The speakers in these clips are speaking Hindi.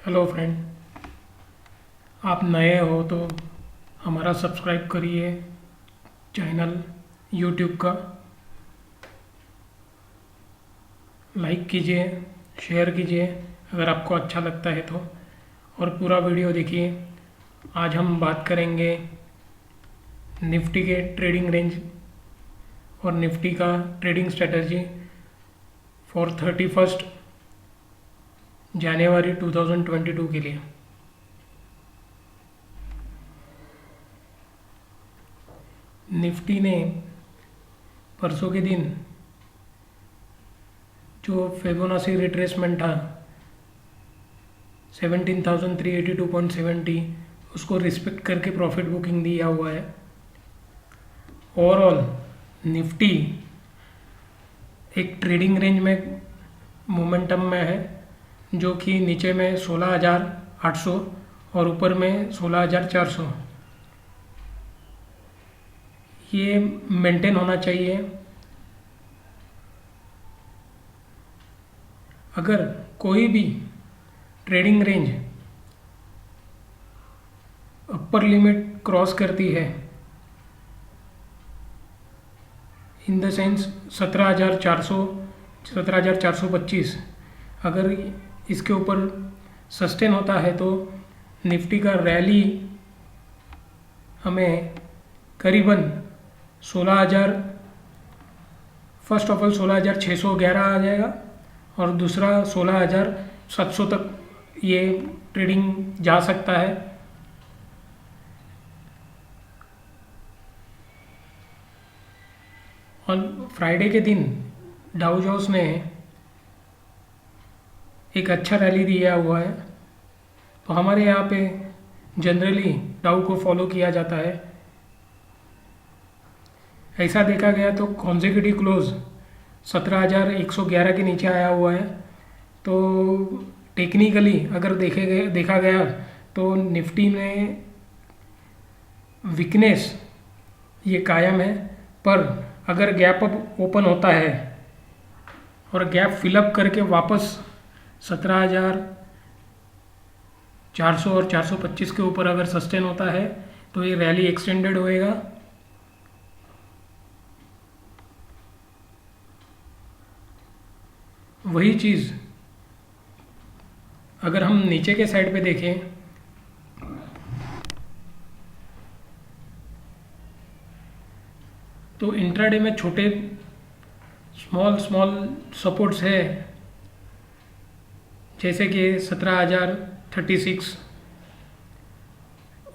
Hello friend. आप नए हो तो हमारा सब्सक्राइब करिए चैनल यूट्यूब का, लाइक कीजिए, शेयर कीजिए अगर आपको अच्छा लगता है तो, और पूरा वीडियो देखिए। आज हम बात करेंगे निफ्टी के ट्रेडिंग रेंज और निफ्टी का ट्रेडिंग स्ट्रेटजी फॉर 31 जनवरी 2022 के लिए। निफ्टी ने परसों के दिन जो फिबोनाची रिट्रेसमेंट था 17,382.70, उसको रिस्पेक्ट करके प्रॉफिट बुकिंग दिया हुआ है। ओवरऑल निफ्टी एक ट्रेडिंग रेंज में मोमेंटम में है, जो कि नीचे में 16,800 और ऊपर में 16,400 ये मेंटेन होना चाहिए। अगर कोई भी trading range upper limit cross करती है, इन द सेंस 17,400 17,425, अगर इसके ऊपर सस्टेन होता है तो निफ्टी का रैली हमें करीबन 16,000, फर्स्ट ऑफ ऑल 16,611 आ जाएगा और दूसरा 16,700 तक ये ट्रेडिंग जा सकता है। और फ्राइडे के दिन डाउ जोन्स ने एक अच्छा रैली दिया हुआ है, तो हमारे यहाँ पे जनरली डाउ को फॉलो किया जाता है। ऐसा देखा गया तो कॉन्जिक्यूटिव क्लोज 17,111 के नीचे आया हुआ है। तो टेक्निकली अगर देखा गया तो निफ्टी में वीकनेस ये कायम है, पर अगर गैप अप ओपन होता है और गैप फिलअप करके वापस 17,400 और 425 के ऊपर अगर सस्टेन होता है तो ये रैली एक्सटेंडेड होएगा। वही चीज़ अगर हम नीचे के साइड पे देखें तो इंट्राडे में छोटे स्मॉल स्मॉल सपोर्ट्स है, जैसे कि 17,036,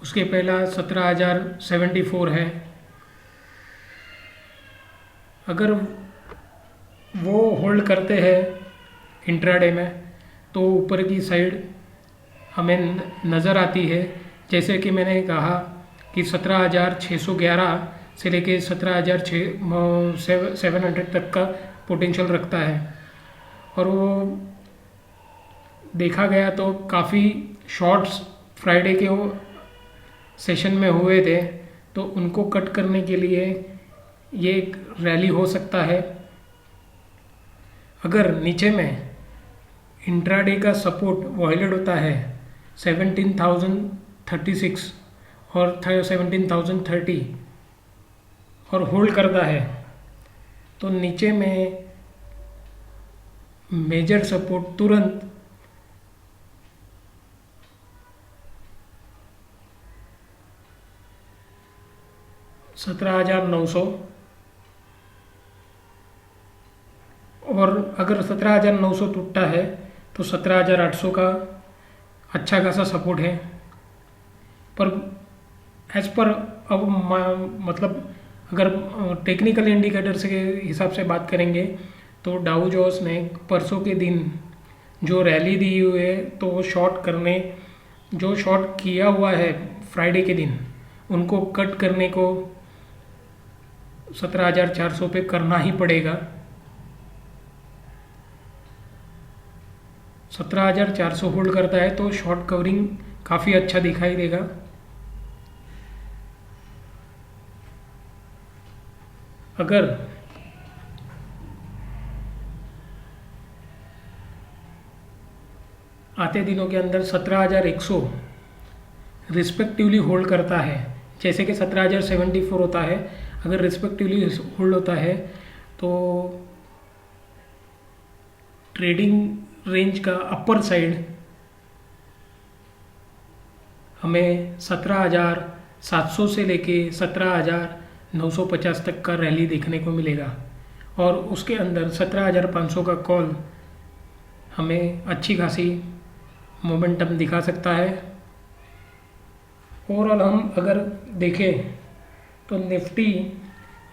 उसके पहला 17,074 है। अगर वो होल्ड करते हैं इंट्राडे में तो ऊपर की साइड हमें नज़र आती है, जैसे कि मैंने कहा कि 17,611 से लेके 17,700 तक का पोटेंशियल रखता है। और वो देखा गया तो काफ़ी शॉर्ट्स फ्राइडे के वो सेशन में हुए थे, तो उनको कट करने के लिए ये एक रैली हो सकता है। अगर नीचे में इंट्राडे का सपोर्ट वायलेट होता है 17,036 और 17,030 और होल्ड करता है, तो नीचे में मेजर सपोर्ट तुरंत 17,900, और अगर 17,900 टूटता है तो 17,800 का अच्छा खासा सपोर्ट है। पर एज पर अब मतलब अगर टेक्निकल इंडिकेटर के हिसाब से बात करेंगे तो डाउ जोन्स ने परसों के दिन जो रैली दी हुई है, तो वो जो शॉर्ट किया हुआ है फ्राइडे के दिन, उनको कट करने को 17,400 पे करना ही पड़ेगा। 17,400 होल्ड करता है तो शॉर्ट कवरिंग काफ़ी अच्छा दिखाई देगा। अगर आते दिनों के अंदर 17,100 रिस्पेक्टिवली होल्ड करता है, जैसे कि 17,074 होता है, अगर रिस्पेक्टिवली होल्ड होता है तो ट्रेडिंग रेंज का अपर साइड हमें 17,700 से लेके 17,950 तक का रैली देखने को मिलेगा, और उसके अंदर 17,500 का कॉल हमें अच्छी खासी मोमेंटम दिखा सकता है। ओवरऑल हम अगर देखें तो निफ्टी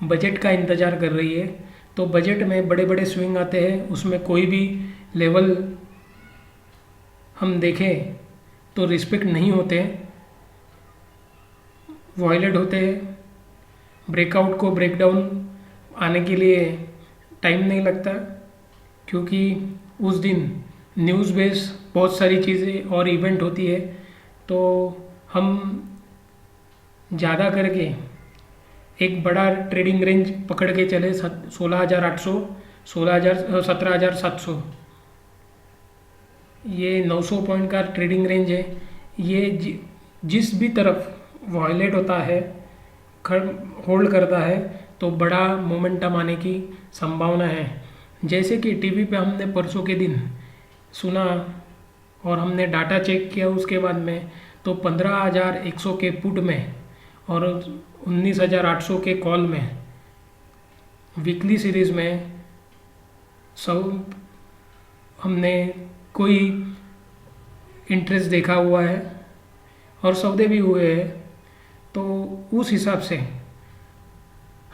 बजट का इंतज़ार कर रही है, तो बजट में बड़े बड़े स्विंग आते हैं, उसमें कोई भी लेवल हम देखें तो रिस्पेक्ट नहीं होते, वॉयलेट होते हैं, ब्रेकआउट को ब्रेकडाउन आने के लिए टाइम नहीं लगता, क्योंकि उस दिन न्यूज़ बेस बहुत सारी चीज़ें और इवेंट होती है, तो हम ज़्यादा करके एक बड़ा ट्रेडिंग रेंज पकड़ के चले 16,800, 17,700, ये 900 पॉइंट का ट्रेडिंग रेंज है। ये जिस भी तरफ वॉयलेट होता है, होल्ड करता है, तो बड़ा मोमेंटम आने की संभावना है। जैसे कि टीवी पे हमने परसों के दिन सुना और हमने डाटा चेक किया उसके बाद में, तो 15,100 के पुट में और 19,800 के कॉल में वीकली सीरीज़ में सब हमने कोई इंटरेस्ट देखा हुआ है और सौदे भी हुए हैं, तो उस हिसाब से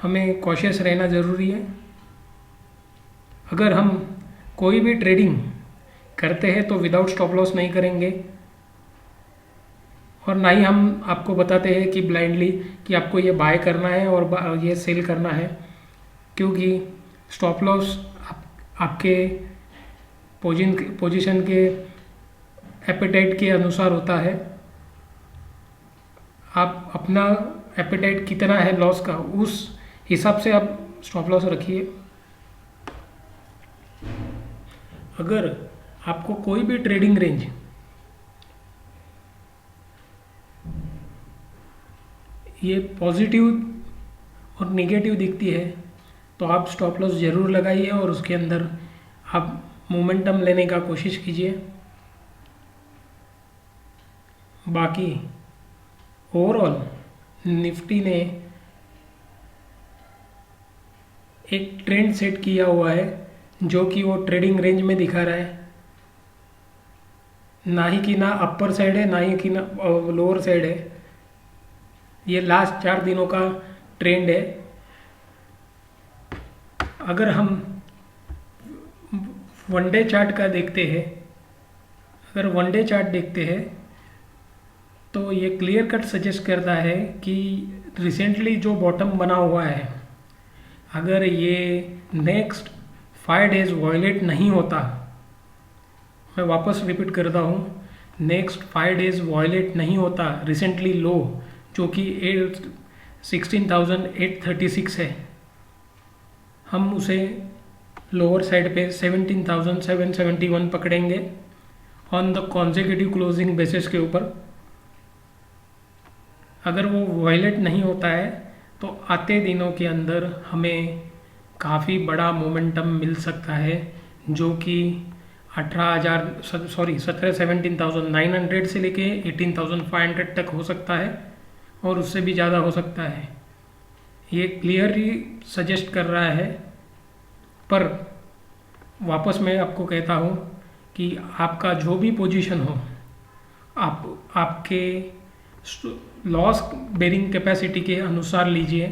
हमें कॉशियस रहना ज़रूरी है। अगर हम कोई भी ट्रेडिंग करते हैं तो विदाउट स्टॉप लॉस नहीं करेंगे, और ना ही हम आपको बताते हैं कि ब्लाइंडली कि आपको ये बाय करना है और ये सेल करना है, क्योंकि स्टॉप लॉस आपके पोजीशन के एपेटाइट के अनुसार होता है। आप अपना एपेटाइट कितना है लॉस का, उस हिसाब से आप स्टॉप लॉस रखिए। अगर आपको कोई भी ट्रेडिंग रेंज ये पॉजिटिव और नेगेटिव दिखती है तो आप स्टॉप लॉस ज़रूर लगाइए और उसके अंदर आप मोमेंटम लेने का कोशिश कीजिए। बाकी ओवरऑल निफ्टी ने एक ट्रेंड सेट किया हुआ है, जो कि वो ट्रेडिंग रेंज में दिखा रहा है, ना ही कि ना अपर साइड है, ना ही कि ना लोअर साइड है। ये लास्ट 4 दिनों का ट्रेंड है। अगर हम वनडे चार्ट का देखते हैं, अगर वनडे चार्ट देखते हैं तो ये क्लियर कट सजेस्ट करता है कि रिसेंटली जो बॉटम बना हुआ है, अगर ये नेक्स्ट 5 डेज वॉयलेट नहीं होता, मैं वापस रिपीट करता हूँ, नेक्स्ट 5 डेज वॉयलेट नहीं होता रिसेंटली लो जो कि 16,836 है, हम उसे लोअर साइड पे 17,771 पकड़ेंगे on the consecutive closing basis के ऊपर। अगर वो वॉयलेट नहीं होता है तो आते दिनों के अंदर हमें काफ़ी बड़ा मोमेंटम मिल सकता है, जो कि 17,900 से लेके 18,500 तक हो सकता है और उससे भी ज़्यादा हो सकता है। ये क्लियरली सजेस्ट कर रहा है। पर वापस मैं आपको कहता हूँ कि आपका जो भी पोजीशन हो, आपके लॉस बेरिंग कैपेसिटी के अनुसार लीजिए।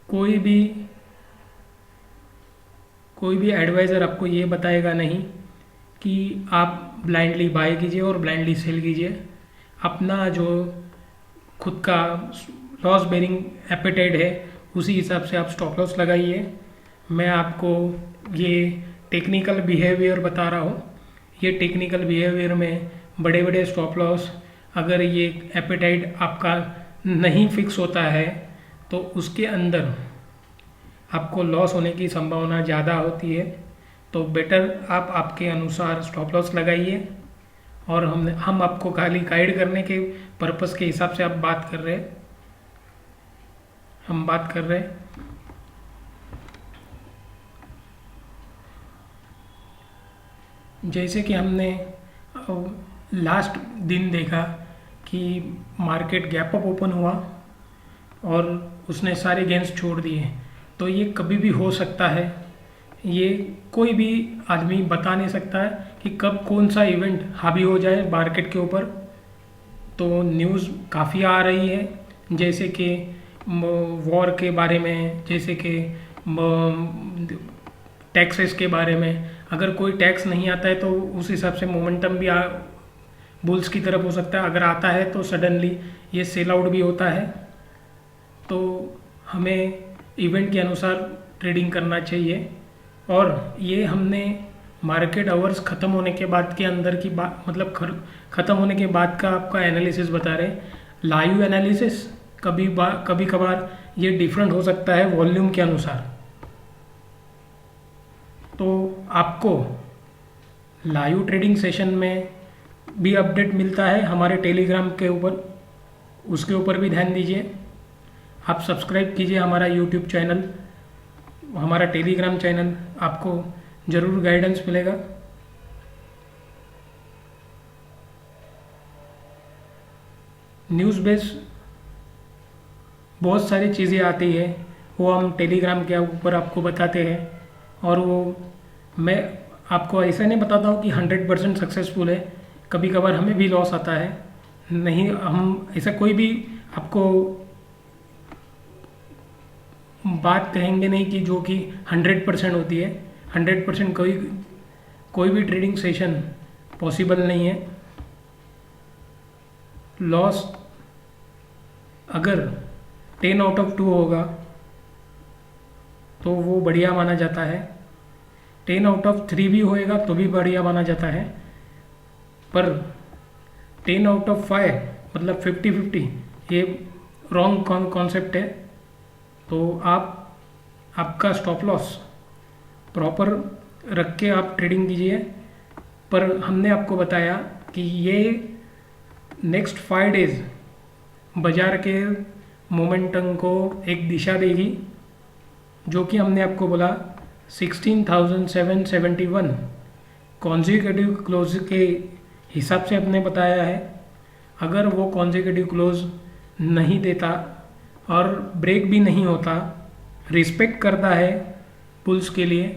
कोई भी एडवाइज़र आपको ये बताएगा नहीं कि आप ब्लाइंडली बाय कीजिए और ब्लाइंडली सेल कीजिए। अपना जो खुद का लॉस बेरिंग एपेटाइट है उसी हिसाब से आप स्टॉप लॉस लगाइए। मैं आपको ये टेक्निकल बिहेवियर बता रहा हूँ। ये टेक्निकल बिहेवियर में बड़े बड़े स्टॉप लॉस, अगर ये एपेटाइट आपका नहीं फिक्स होता है तो उसके अंदर आपको लॉस होने की संभावना ज़्यादा होती है। तो बेटर आप आपके अनुसार स्टॉप लॉस लगाइए। और हम आपको खाली गाइड करने के पर्पस के हिसाब से आप बात कर रहे हैं, हम बात कर रहे हैं। जैसे कि हमने लास्ट दिन देखा कि मार्केट गैप अप ओपन हुआ और उसने सारे गेंस छोड़ दिए, तो ये कभी भी हो सकता है। ये कोई भी आदमी बता नहीं सकता है कि कब कौन सा इवेंट हावी हो जाए मार्केट के ऊपर। तो न्यूज़ काफ़ी आ रही है, जैसे कि वॉर के बारे में, जैसे कि टैक्सेस के बारे में। अगर कोई टैक्स नहीं आता है तो उस हिसाब से मोमेंटम भी बुल्स की तरफ हो सकता है। अगर आता है तो सडनली ये सेल आउट भी होता है। तो हमें इवेंट के अनुसार ट्रेडिंग करना चाहिए। और ये हमने मार्केट आवर्स ख़त्म होने के बाद के अंदर की बात, मतलब ख़त्म होने के बाद का आपका एनालिसिस बता रहे। लाइव एनालिसिस कभी कभार ये डिफरेंट हो सकता है वॉल्यूम के अनुसार। तो आपको लाइव ट्रेडिंग सेशन में भी अपडेट मिलता है हमारे टेलीग्राम के ऊपर, उसके ऊपर भी ध्यान दीजिए। आप सब्सक्राइब कीजिए हमारा यूट्यूब चैनल, हमारा टेलीग्राम चैनल, आपको ज़रूर गाइडेंस मिलेगा। न्यूज़ बेस बहुत सारी चीज़ें आती है, वो हम टेलीग्राम के ऊपर आपको बताते हैं। और वो मैं आपको ऐसा नहीं बताता हूँ कि 100% सक्सेसफुल है, कभी कभार हमें भी लॉस आता है। नहीं, हम ऐसा कोई भी आपको बात कहेंगे नहीं कि जो कि 100% होती है। 100% कोई भी ट्रेडिंग सेशन पॉसिबल नहीं है। लॉस अगर 10 आउट ऑफ 2 होगा तो वो बढ़िया माना जाता है। 10 आउट ऑफ 3 भी होएगा तो भी बढ़िया माना जाता है। पर 10 आउट ऑफ 5 मतलब 50-50 ये रॉन्ग कॉन्सेप्ट है। तो आपका स्टॉप लॉस प्रॉपर रख के आप ट्रेडिंग कीजिए। पर हमने आपको बताया कि ये नेक्स्ट 5 डेज बाजार के मोमेंटम को एक दिशा देगी, जो कि हमने आपको बोला 16,771 कॉन्जिक्यूटिव क्लोज के हिसाब से हमने बताया है। अगर वो कॉन्जिक्यूटिव क्लोज नहीं देता और ब्रेक भी नहीं होता, रिस्पेक्ट करता है पुल्स के लिए,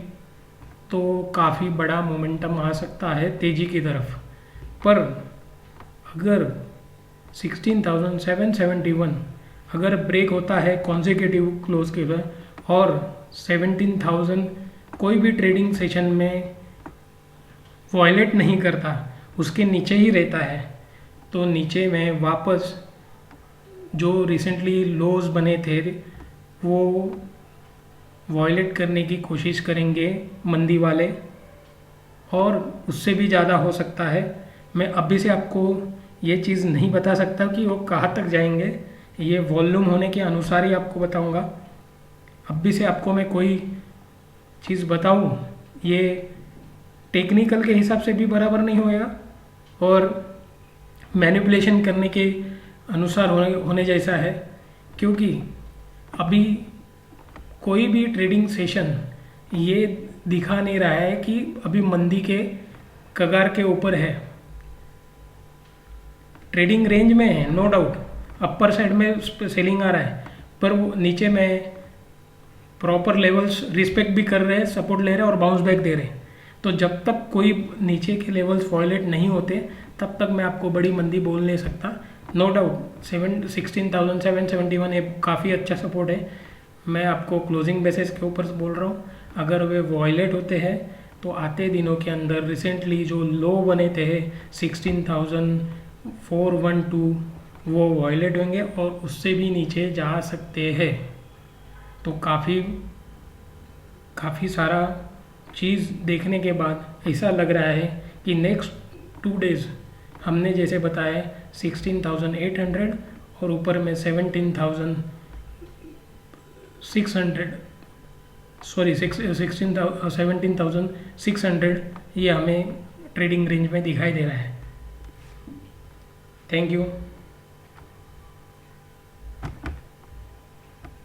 तो काफ़ी बड़ा मोमेंटम आ सकता है तेज़ी की तरफ। पर अगर 16,771 अगर ब्रेक होता है कॉन्जिक्यूटिव क्लोज के लिए और 17,000 कोई भी ट्रेडिंग सेशन में वॉयलेट नहीं करता, उसके नीचे ही रहता है, तो नीचे में वापस जो रिसेंटली लोज बने थे वो वॉयलेट करने की कोशिश करेंगे मंदी वाले, और उससे भी ज़्यादा हो सकता है। मैं अभी से आपको ये चीज़ नहीं बता सकता कि वो कहाँ तक जाएंगे, ये वॉल्यूम होने के अनुसार ही आपको बताऊंगा। अभी से आपको मैं कोई चीज़ बताऊं ये टेक्निकल के हिसाब से भी बराबर नहीं होएगा और मैनिपुलेशन करने के अनुसार होने जैसा है। क्योंकि अभी कोई भी ट्रेडिंग सेशन ये दिखा नहीं रहा है कि अभी मंदी के कगार के ऊपर है। ट्रेडिंग रेंज में है, नो डाउट, अपर साइड में सेलिंग आ रहा है, पर वो नीचे में प्रॉपर लेवल्स रिस्पेक्ट भी कर रहे हैं, सपोर्ट ले रहे हैं और बाउंस बैक दे रहे हैं। तो जब तक कोई नीचे के लेवल्स वॉयलेट नहीं होते तब तक मैं आपको बड़ी मंदी बोल नहीं सकता। नो डाउट 16,771 ये काफ़ी अच्छा सपोर्ट है। मैं आपको क्लोजिंग बेसिस के ऊपर बोल रहा हूँ। अगर वे वॉयलेट होते हैं तो आते दिनों के अंदर रिसेंटली जो लो बने थे 16,412 वो वॉयलेट होंगे और उससे भी नीचे जा सकते हैं। तो काफ़ी सारा चीज़ देखने के बाद ऐसा लग रहा है कि नेक्स्ट 2 डेज़ हमने जैसे बताया 16,800 और ऊपर में 17,600 सॉरी 17,600 ये हमें ट्रेडिंग रेंज में दिखाई दे रहा है। Thank you.